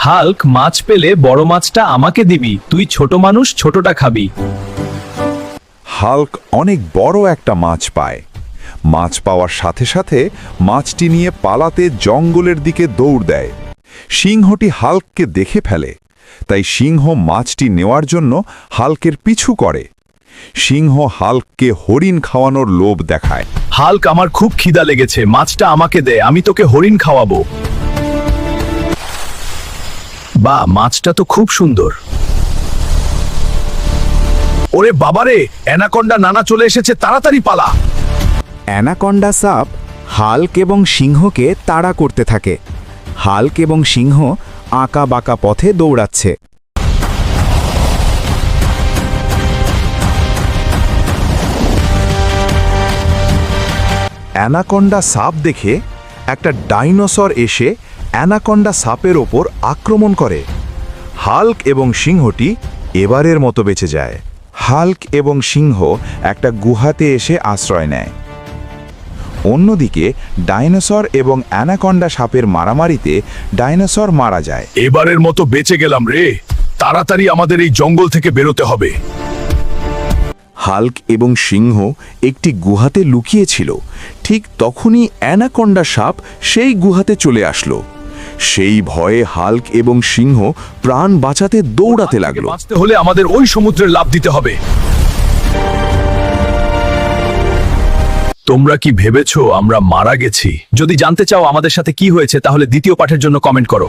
Hulk, মাছ পেলে বড় মাছটা আমাকে দিবি, তুই ছোট মানুষ, ছোটটা খাবি। হাল্ক অনেক বড় একটা মাছ পায়। মাছ পাওয়ার সাথে সাথে মাছটি নিয়ে পালাতে জঙ্গলের দিকে দৌড় দেয়। সিংহটি হাল্ককে দেখে ফেলে, তাই সিংহ মাছটি নেওয়ার জন্য হাল্কের পিছু করে। সিংহ হাল্ককে হরিণ খাওয়ানোর লোভ দেখায়। হাল্ক, আমার খুব খিদা লেগেছে, মাছটা আমাকে দে, আমি তোকে হরিণ খাওয়াবো। বাহ, মাছটা তো খুব সুন্দর। ওরে বাবারে, অ্যানাকন্ডা নানা চলে এসেছে, তাড়াতাড়ি পালা। অ্যানাকন্ডা সাপ হাল্ক এবং সিংহকে তাড়া করতে থাকে। হাল্ক এবং সিংহ আঁকা বাঁকা পথে দৌড়াচ্ছে। অ্যানাকন্ডা সাপ দেখে একটা ডাইনোসর এসে অ্যানাকন্ডা সাপের ওপর আক্রমণ করে। হাল্ক এবং সিংহটি এবারের মতো বেঁচে যায়। হাল্ক এবং সিংহ একটা গুহাতে এসে আশ্রয় নেয়। অন্যদিকে ডাইনোসর এবং অ্যানাকন্ডা সাপের মারামারিতে ডাইনোসর মারা যায়। এবারের মতো বেঁচে গেলাম রে, তাড়াতাড়ি আমাদের এই জঙ্গল থেকে বেরোতে হবে। হাল্ক এবং সিংহ একটি গুহাতে লুকিয়েছিল। ঠিক তখনই অ্যানাকন্ডা সাপ সেই গুহাতে চলে আসলো। সেই ভয়ে হাল্ক এবং সিংহ প্রাণ বাঁচাতে দৌড়াতে লাগলো। বাঁচতে হলে আমাদের ওই সমুদ্রের লাফ দিতে হবে। তোমরা কি ভেবেছো আমরা মারা গেছি? যদি জানতে চাও আমাদের সাথে কি হয়েছে, তাহলে দ্বিতীয় পাঠের জন্য কমেন্ট করো।